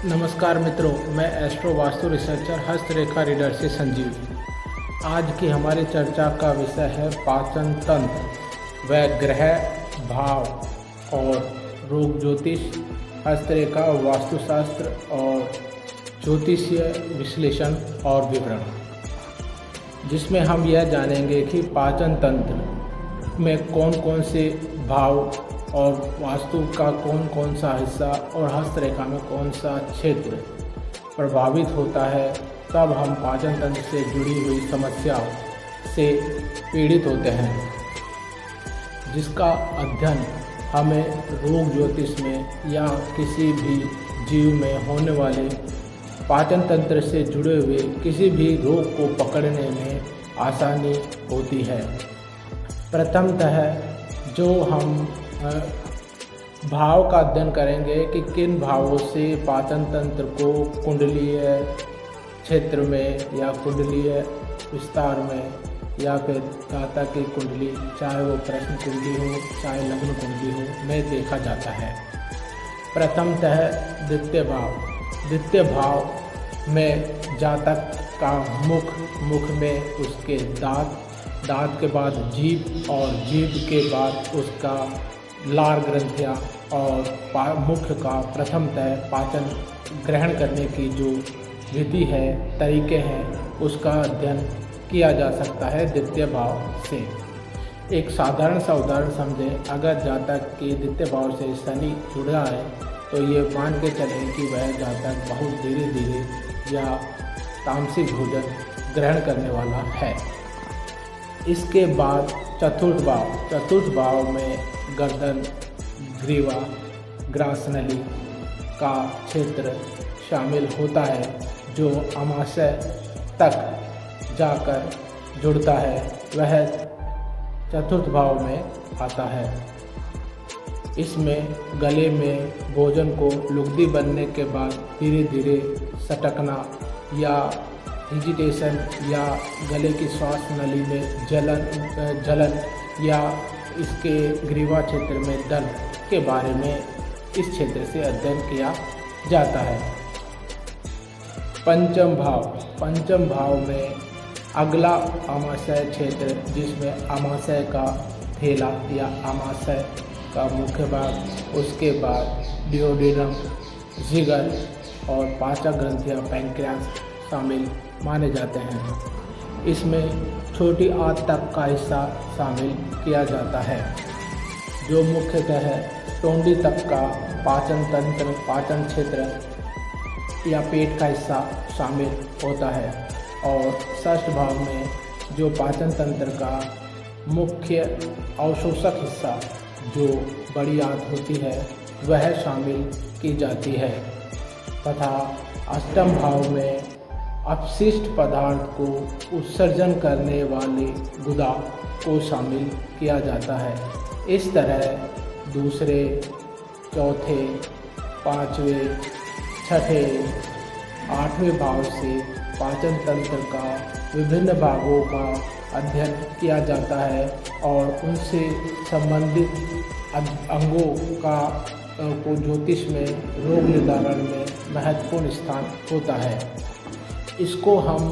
नमस्कार मित्रों, मैं एस्ट्रो वास्तु रिसर्चर हस्तरेखा रीडर से संजीव। आज की हमारी चर्चा का विषय है पाचन तंत्र व ग्रह भाव और रोग ज्योतिष, हस्तरेखा, वास्तुशास्त्र और ज्योतिषीय विश्लेषण और विवरण, जिसमें हम यह जानेंगे कि पाचन तंत्र में कौन कौन से भाव और वास्तु का कौन कौन सा हिस्सा और हस्तरेखा में कौन सा क्षेत्र प्रभावित होता है, तब हम पाचन तंत्र से जुड़ी हुई समस्याओं से पीड़ित होते हैं, जिसका अध्ययन हमें रोग ज्योतिष में या किसी भी जीव में होने वाले पाचन तंत्र से जुड़े हुए किसी भी रोग को पकड़ने में आसानी होती है। प्रथमतः जो हम भाव का अध्ययन करेंगे कि किन भावों से पाचन तंत्र को कुंडलीय क्षेत्र में या कुंडलीय विस्तार में या फिर जातक की कुंडली, चाहे वो प्रश्न कुंडली हो चाहे लग्न कुंडली हो, में देखा जाता है। प्रथमतः द्वितीय भाव में जातक का मुख में उसके दांत के बाद जीभ और जीभ के बाद उसका लार ग्रंथियाँ और मुख का प्रथमतः पाचन ग्रहण करने की जो विधि है, तरीके हैं, उसका अध्ययन किया जा सकता है द्वितीय भाव से। एक साधारण सा उदाहरण समझें, अगर जातक के द्वितीय भाव से शनि जुड़ा है तो ये मान के चलें कि वह जातक बहुत धीरे धीरे या तामसिक भोजन ग्रहण करने वाला है। इसके बाद चतुर्थ भाव में गर्दन, ग्रीवा, ग्रासनली का क्षेत्र शामिल होता है, जो अमाशय तक जाकर जुड़ता है, वह चतुर्थ भाव में आता है। इसमें गले में भोजन को लुगदी बनने के बाद धीरे धीरे सटकना या हिजिटेशन या गले की श्वास नली में जलन या इसके ग्रीवा क्षेत्र में दर्द के बारे में इस क्षेत्र से अध्ययन किया जाता है। पंचम भाव में अगला आमाशय क्षेत्र, जिसमें आमाशय का थैला या आमाशय का मुख्य भाग, उसके बाद डिओडिनम, जिगर और पाचक ग्रंथियाँ, पैंक्रियास शामिल माने जाते हैं। इसमें छोटी आंत तक का हिस्सा शामिल किया जाता है, जो मुख्यतः टोंडी तक का पाचन क्षेत्र या पेट का हिस्सा शामिल होता है। और षष्ठ भाव में जो पाचन तंत्र का मुख्य अवशोषक हिस्सा, जो बड़ी आंत होती है, वह शामिल की जाती है। तथा अष्टम भाव में अपशिष्ट पदार्थ को उत्सर्जन करने वाले गुदा को शामिल किया जाता है। इस तरह दूसरे, चौथे, पाँचवें, छठे, आठवें भाव से पाचन तंत्र का विभिन्न भागों का अध्ययन किया जाता है और उनसे संबंधित अंगों को ज्योतिष में रोग निवारण में महत्वपूर्ण स्थान होता है। इसको हम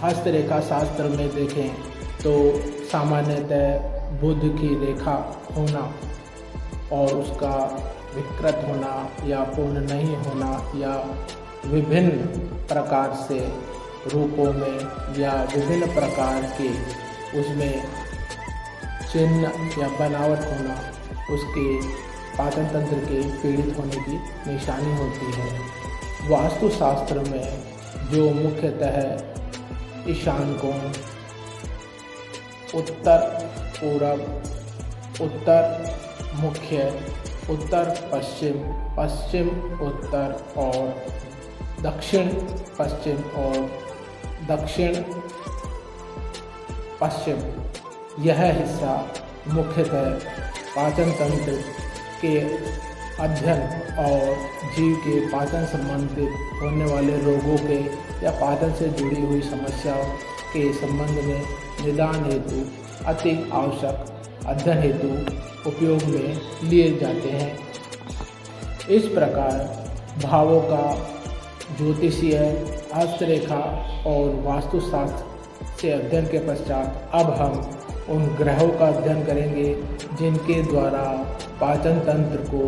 हस्तरेखा शास्त्र में देखें तो सामान्यतः बुध की रेखा होना और उसका विकृत होना या पूर्ण नहीं होना या विभिन्न प्रकार से रूपों में या विभिन्न प्रकार के उसमें चिन्ह या बनावट होना, उसके पाचन तंत्र के पीड़ित होने की निशानी होती है। वास्तुशास्त्र में जो मुख्यतः ईशान कोण, उत्तर पूरब, उत्तर मुख्य, उत्तर पश्चिम, पश्चिम उत्तर और दक्षिण पश्चिम और दक्षिण पश्चिम, यह हिस्सा मुख्यतः पाचन तंत्र के अध्ययन और जीव के पाचन संबंधित होने वाले रोगों के या पाचन से जुड़ी हुई समस्याओं के संबंध में निदान हेतु अति आवश्यक अध्ययन हेतु उपयोग में लिए जाते हैं। इस प्रकार भावों का ज्योतिषीय, हस्तरेखा और वास्तुशास्त्र से अध्ययन के पश्चात अब हम उन ग्रहों का अध्ययन करेंगे जिनके द्वारा पाचन तंत्र को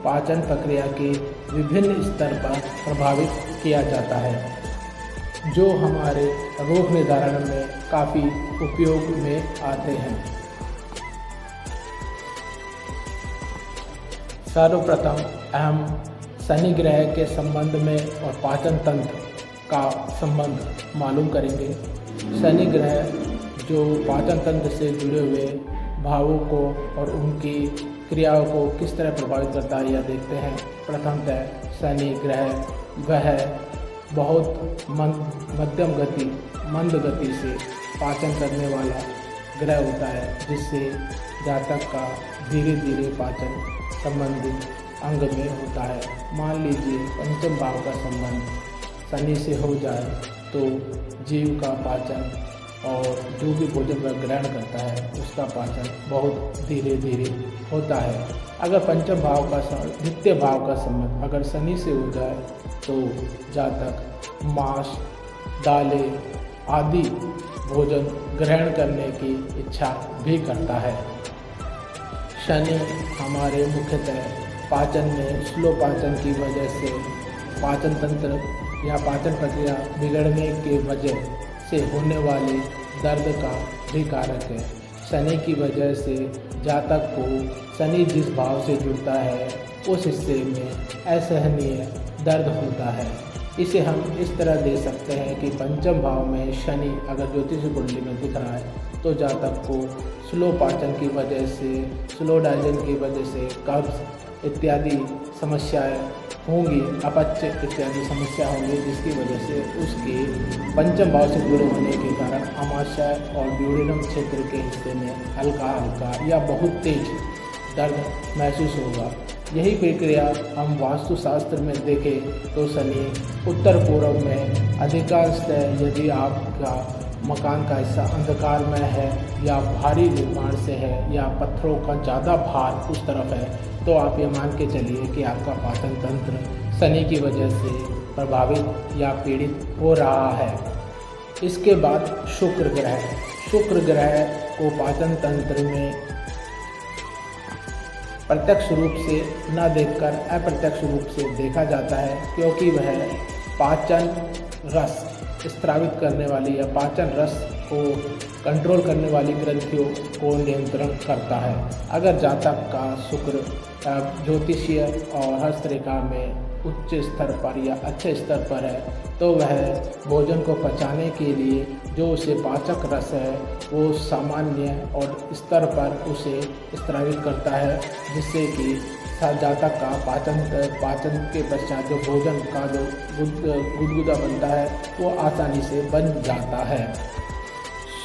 पाचन प्रक्रिया के विभिन्न स्तर पर प्रभावित किया जाता है, जो हमारे रोग निर्धारण में काफ़ी उपयोग में आते हैं। सर्वप्रथम हम शनि ग्रह के संबंध में और पाचन तंत्र का संबंध मालूम करेंगे। शनि ग्रह जो पाचन तंत्र से जुड़े हुए भावों को और उनकी क्रियाओं को किस तरह प्रभावित करता है यह देखते हैं। प्रथमतः शनि ग्रह वह बहुत मंद गति से पाचन करने वाला ग्रह होता है, जिससे जातक का धीरे धीरे पाचन संबंधित अंग में होता है। मान लीजिए पंचम भाव का संबंध शनि से हो जाए तो जीव का पाचन और जो भी भोजन वह ग्रहण करता है उसका पाचन बहुत धीरे धीरे होता है। अगर पंचम भाव का द्वितीय भाव का संबंध अगर शनि से हो जाए तो जातक मांस, दालें आदि भोजन ग्रहण करने की इच्छा भी करता है। शनि हमारे मुख्यतः पाचन में स्लो पाचन की वजह से पाचन तंत्र या पाचन प्रक्रिया बिगड़ने के वजह से होने वाले दर्द का भी कारक है। शनि की वजह से जातक को शनि जिस भाव से जुड़ता है उस हिस्से में असहनीय दर्द होता है। इसे हम इस तरह दे सकते हैं कि पंचम भाव में शनि अगर ज्योतिष कुंडली में दिख रहा है तो जातक को स्लो पाचन की वजह से, स्लो डाइजेशन की वजह से कब्ज इत्यादि समस्याएं होंगी, अपच इत्यादि समस्या होंगी, जिसकी वजह से उसके पंचम भाव से जुड़े होने के कारण आमाशय और ड्यूडेनम क्षेत्र के हिस्से में हल्का हल्का या बहुत तेज दर्द महसूस होगा। यही प्रक्रिया हम वास्तुशास्त्र में देखें तो शनि उत्तर पूर्व में अधिकांशतः यदि आपका मकान का हिस्सा अंधकारमय है या भारी निर्माण से है या पत्थरों का ज़्यादा भार उस तरफ है तो आप ये मान के चलिए कि आपका पाचन तंत्र शनि की वजह से प्रभावित या पीड़ित हो रहा है। इसके बाद शुक्र ग्रह को पाचन तंत्र में प्रत्यक्ष रूप से न देखकर अप्रत्यक्ष रूप से देखा जाता है, क्योंकि वह पाचन रस स्त्रावित करने वाली या पाचन रस को कंट्रोल करने वाली ग्रंथियों को नियंत्रण करता है। अगर जातक का शुक्र ज्योतिषीय और हस्तरेखा में उच्च स्तर पर या अच्छे स्तर पर है तो वह भोजन को पचाने के लिए जो उसे पाचक रस है वो सामान्य और स्तर पर उसे स्त्रावित करता है, जिससे कि जातक का पाचन के पश्चात जो भोजन का जो गुदगुदा बनता है वो आसानी से बन जाता है।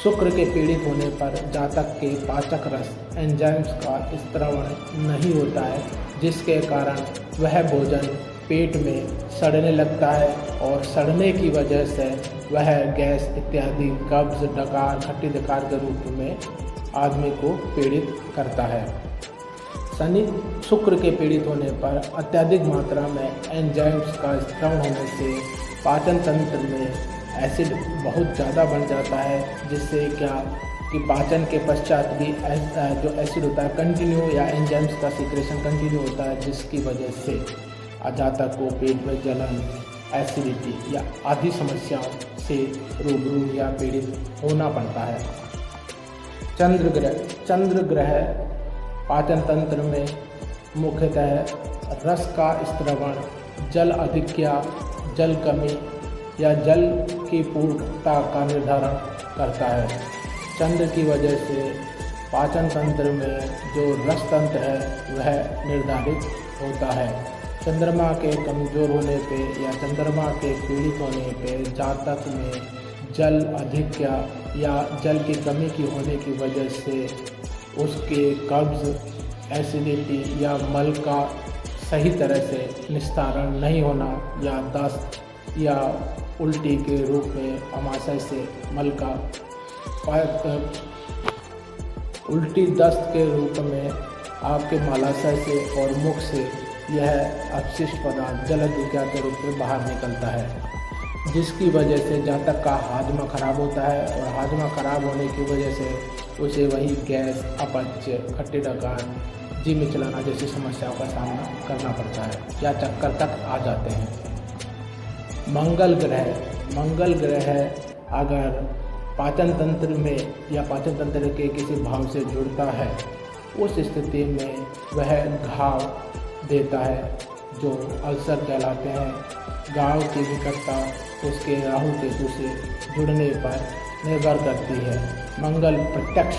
शुक्र के पीड़ित होने पर जातक के पाचक रस एंजाइम्स का स्त्रावण नहीं होता है, जिसके कारण वह भोजन पेट में सड़ने लगता है और सड़ने की वजह से वह गैस इत्यादि कब्ज, डकार, खट्टी डकार के रूप में आदमी को पीड़ित करता है। शनि शुक्र के पीड़ित होने पर अत्यधिक मात्रा में एंजाइम्स का स्त्राव होने से पाचन तंत्र में एसिड बहुत ज़्यादा बन जाता है, जिससे क्या कि पाचन के पश्चात भी जो एसिड होता है कंटिन्यू या एंजाइम्स का सीक्रेशन कंटिन्यू होता है, जिसकी वजह से जातक को पेट में जलन, एसिडिटी या आदि समस्याओं से रूबरू या पीड़ित होना पड़ता है। चंद्र ग्रह पाचन तंत्र में मुख्यतः रस का स्त्रवण, जल अधिक्या, जल कमी या जल की पूर्णता का निर्धारण करता है। चंद्र की वजह से पाचन तंत्र में जो रस तंत्र है वह निर्धारित होता है। चंद्रमा के कमज़ोर होने पे या चंद्रमा के पीड़ित होने पे जातक में जल अधिक्या या जल की कमी की होने की वजह से उसके कब्ज़, एसिडिटी या मल का सही तरह से निस्तारण नहीं होना या दस्त या उल्टी के रूप में आमाशय से मल का उल्टी दस्त के रूप में आपके मलाशय से और मुख से यह अपशिष्ट पदार्थ जलद ऊर्जा के रूप में बाहर निकलता है, जिसकी वजह से जातक का हाजमा खराब होता है और हाजमा खराब होने की वजह से उसे वही गैस, अपच, खट्टी डकार, जी में चलाना जैसी समस्याओं का सामना करना पड़ता है या चक्कर तक आ जाते हैं। मंगल ग्रह अगर पाचन तंत्र में या पाचन तंत्र के किसी भाव से जुड़ता है, उस स्थिति में वह घाव देता है जो अल्सर कहलाते हैं। घाव की निकटता उसके राहु केतु से जुड़ने पर निर्भर करती है। मंगल प्रत्यक्ष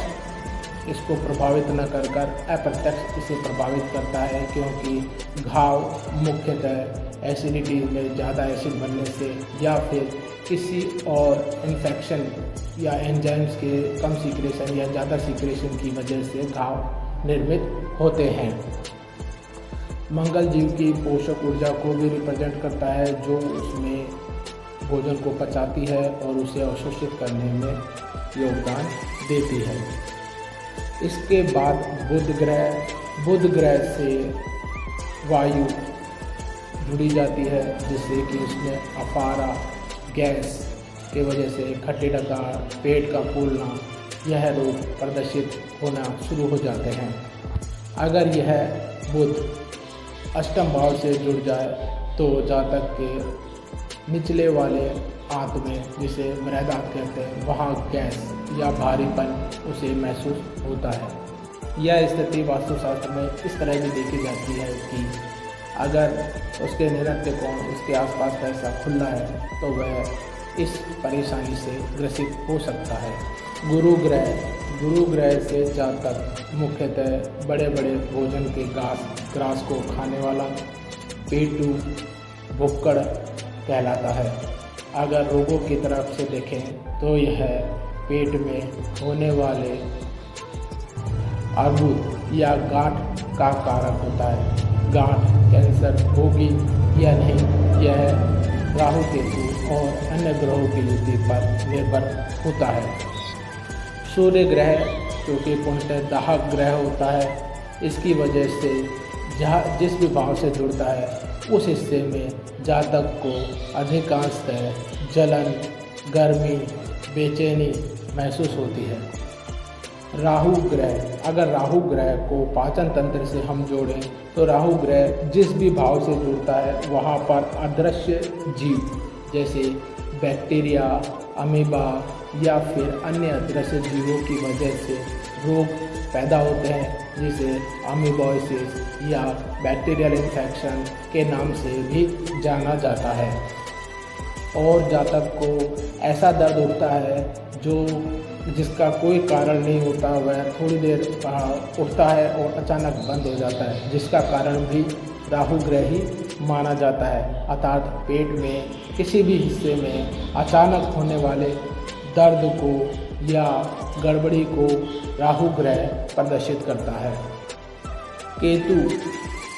इसको प्रभावित न कर अप्रत्यक्ष इसे प्रभावित करता है, क्योंकि घाव मुख्यतः एसिडिटी में ज़्यादा एसिड बनने से या फिर किसी और इन्फेक्शन या एंजाइम्स के कम सीक्रेशन या ज़्यादा सीक्रेशन की वजह से घाव निर्मित होते हैं। मंगल जीव की पोषक ऊर्जा को भी रिप्रेजेंट करता है, जो उसमें भोजन को पचाती है और उसे अवशोषित करने में योगदान देती है। इसके बाद बुध ग्रह से वायु जुड़ी जाती है, जिससे कि उसमें अफारा, गैस के वजह से खट्टी डकार, पेट का फूलना, यह रोग प्रदर्शित होना शुरू हो जाते हैं। अगर यह बुध अष्टम भाव से जुड़ जाए तो जातक के निचले वाले आंत में, जिसे मृदांत कहते हैं, वहाँ गैस या भारीपन उसे महसूस होता है। यह स्थिति वास्तुशास्त्र में इस तरह भी देखी जाती है कि अगर उसके निरक्ष कोण उसके आसपास का हिस्सा खुला है तो वह इस परेशानी से ग्रसित हो सकता है। गुरु ग्रह से जातक मुख्यतः बड़े बड़े भोजन के ग्रास को खाने वाला पेटू भुक्कड़ कहलाता है। अगर रोगों की तरफ से देखें तो यह पेट में होने वाले अर्बुद या गांठ का कारक होता है। गांठ कैंसर होगी या नहीं, यह राहु केतु और अन्य ग्रहों की युति पर निर्भर होता है। सूर्य ग्रह जो कि पूर्णतः दाहक ग्रह होता है, इसकी वजह से जहाँ जिस भी भाव से जुड़ता है उस हिस्से में जातक को अधिकांशतः जलन, गर्मी, बेचैनी महसूस होती है। अगर राहु ग्रह को पाचन तंत्र से हम जोड़ें तो राहु ग्रह जिस भी भाव से जुड़ता है वहाँ पर अदृश्य जीव जैसे बैक्टीरिया, अमीबा या फिर अन्य अदृश्य जीवों की वजह से रोग पैदा होते हैं, जिसे अमीबोसिस या बैक्टीरियल इन्फेक्शन के नाम से भी जाना जाता है। और जातक को ऐसा दर्द होता है जिसका कोई कारण नहीं होता, वह थोड़ी देर उठता है और अचानक बंद हो जाता है, जिसका कारण भी राहु ग्रह ही माना जाता है। अर्थात पेट में किसी भी हिस्से में अचानक होने वाले दर्द को या गड़बड़ी को राहु ग्रह प्रदर्शित करता है।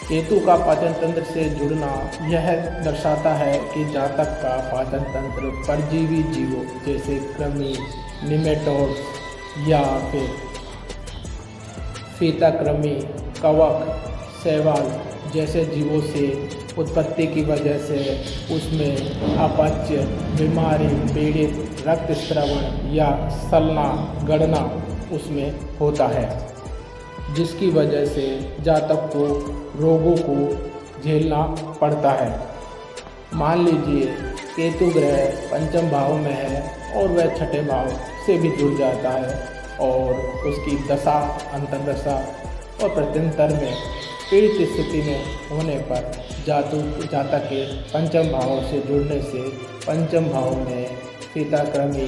केतु का पाचन तंत्र से जुड़ना यह दर्शाता है कि जातक का पाचन तंत्र परजीवी जीवों जैसे कृमि, निमेटोड्स या फिर फीताकृमि, कवक, शैवाल जैसे जीवों से उत्पत्ति की वजह से उसमें अपच, बीमारी, पीड़ित, रक्तस्रावन या सलना, गड़ना उसमें होता है, जिसकी वजह से जातक को रोगों को झेलना पड़ता है। मान लीजिए केतु ग्रह पंचम भाव में है और वह छठे भाव से भी जुड़ जाता है और उसकी दशा, अंतर्दशा और प्रत्यंतर में पीड़ित स्थिति में होने पर जातक के पंचम भाव से जुड़ने से पंचम भाव में फीताकृमि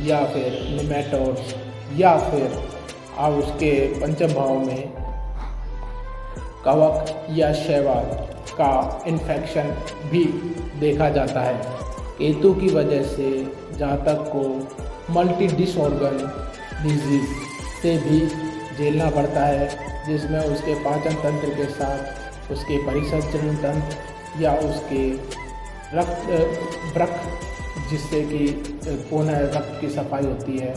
या फिर निमेटोड्स या फिर अब उसके पंचम भाव में कवक या शैवाल का इन्फेक्शन भी देखा जाता है। केतु की वजह से जातक को मल्टी डिसऑर्गन डिजीज से भी झेलना पड़ता है, जिसमें उसके पाचन तंत्र के साथ उसके परिसंचरण तंत्र या उसके रक्त जिससे कि पुनः रक्त की सफाई होती है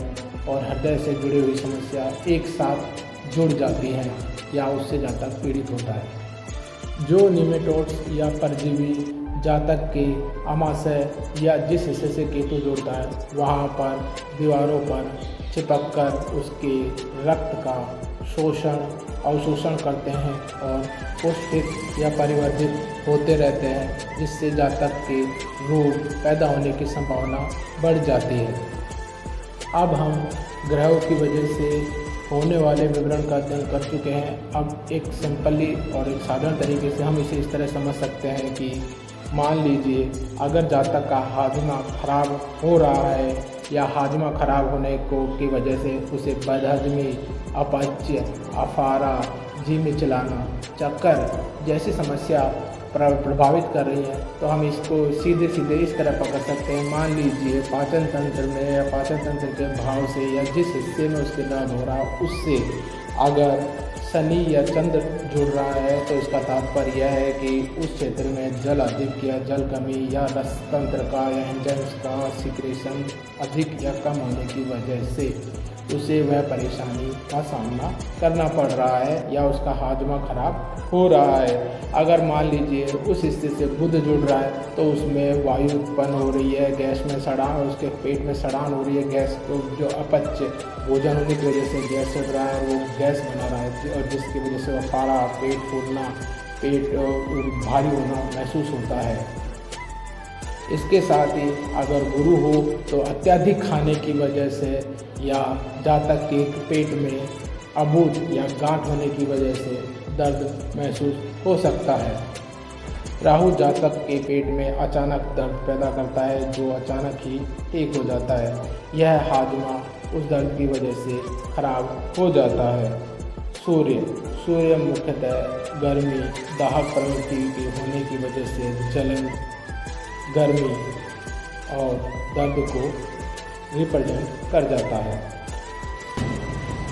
और हृदय से जुड़ी हुई समस्या एक साथ जुड़ जाती हैं या उससे जातक पीड़ित होता है। जो निमेटोड्स या परजीवी जातक के अमाशय या जिस हिस्से से केतु जुड़ता है वहाँ पर दीवारों पर चिपक कर उसके रक्त का अवशोषण करते हैं और पुष्पित या परिवर्धित होते रहते हैं, जिससे जातक के रोग पैदा होने की संभावना बढ़ जाती है। अब हम ग्रहों की वजह से होने वाले विवरण का अध्ययन कर चुके हैं। अब एक सिंपली और एक साधारण तरीके से हम इसे इस तरह समझ सकते हैं कि मान लीजिए अगर जातक का हाजमा खराब हो रहा है या हाजमा खराब होने की वजह से उसे बदहजमी, अपच, अफारा, जी मिचलाना, चक्कर जैसी समस्या प्रभावित कर रही है, तो हम इसको सीधे सीधे इस तरह पकड़ सकते हैं। मान लीजिए पाचन तंत्र में या पाचन तंत्र के भाव से या जिस हिस्से में उसके दर्द हो रहा है उससे अगर शनि या चंद्र जुड़ रहा है तो इसका तात्पर्य यह है कि उस क्षेत्र में जल अधिक या जल कमी या रस तंत्र का या एंजाइम्स का सिक्रेशन अधिक या कम होने की वजह से उसे वह परेशानी का सामना करना पड़ रहा है या उसका हाजमा खराब हो रहा है। अगर मान लीजिए उस हिस्से से बुध जुड़ रहा है तो उसमें वायु उत्पन्न हो रही है, गैस में सड़ान, उसके पेट में सड़ान हो रही है, गैस को जो अपच भोजन होने की वजह से गैस चढ़ रहा है वो गैस बना रहा है और जिसकी वजह से अफारा, पेट फूलना, पेट भारी होना महसूस होता है। इसके साथ ही अगर गुरु हो तो अत्यधिक खाने की वजह से या जातक के पेट में अबूझ या गांठ होने की वजह से दर्द महसूस हो सकता है। राहु जातक के पेट में अचानक दर्द पैदा करता है जो अचानक ही ठीक हो जाता है। यह हाजमा उस दर्द की वजह से खराब हो जाता है। सूर्य मुख्यतः गर्मी, दाहक प्रवृत्ति के होने की वजह से जलन, गर्मी और दर्द को रिप्रेजेंट कर जाता है।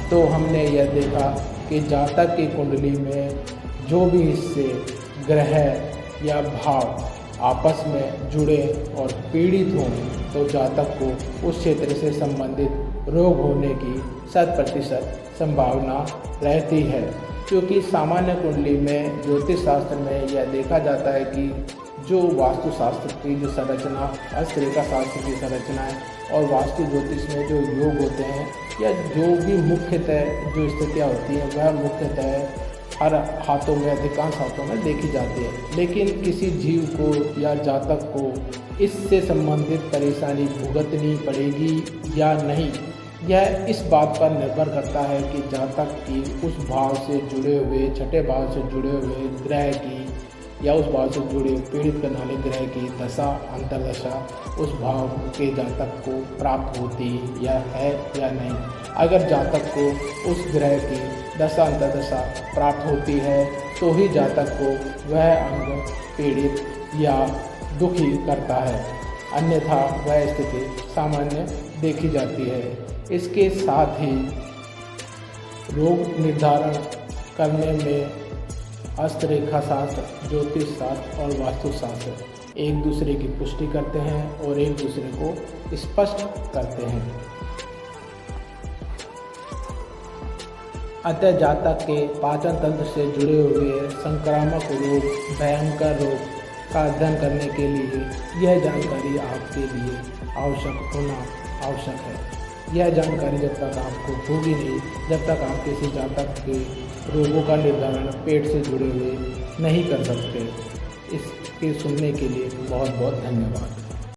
तो हमने यह देखा कि जातक की कुंडली में जो भी हिस्से ग्रह या भाव आपस में जुड़े और पीड़ित हों तो जातक को उस क्षेत्र से संबंधित रोग होने की 100% संभावना रहती है। क्योंकि सामान्य कुंडली में ज्योतिष शास्त्र में यह देखा जाता है कि जो वास्तुशास्त्र की जो संरचना, हस्तरेखा शास्त्र की संरचना है और वास्तु ज्योतिष में जो योग होते हैं या जो भी मुख्यतः जो स्थितियाँ होती हैं वह मुख्यतः हर हाथों में, अधिकांश हाथों में देखी जाती है। लेकिन किसी जीव को या जातक को इससे संबंधित परेशानी भुगतनी पड़ेगी या नहीं, यह इस बात पर निर्भर करता है कि जातक की उस भाव से जुड़े हुए, छठे भाव से जुड़े हुए ग्रह की या उस भाव से जुड़े पीड़ित करने वाले ग्रह की दशा, अंतर्दशा उस भाव के जातक को प्राप्त होती है या नहीं। अगर जातक को उस ग्रह की दशा, अंतर्दशा प्राप्त होती है तो ही जातक को वह अंग पीड़ित या दुखी करता है, अन्यथा वह स्थिति सामान्य देखी जाती है। इसके साथ ही रोग निर्धारण करने में हस्तरेखा शास्त्र, ज्योतिष शास्त्र और वास्तुशास्त्र एक दूसरे की पुष्टि करते हैं और एक दूसरे को स्पष्ट करते हैं। अतः जातक के पाचन तंत्र से जुड़े हुए संक्रामक रोग, भयंकर रोग का अध्ययन करने के लिए यह जानकारी आपके लिए आवश्यक है। यह जानकारी जब तक आपको होगी नहीं, जब तक आप किसी जातक के रोगों का निर्धारण पेट से जुड़े हुए नहीं कर सकते। इसके सुनने के लिए बहुत बहुत धन्यवाद।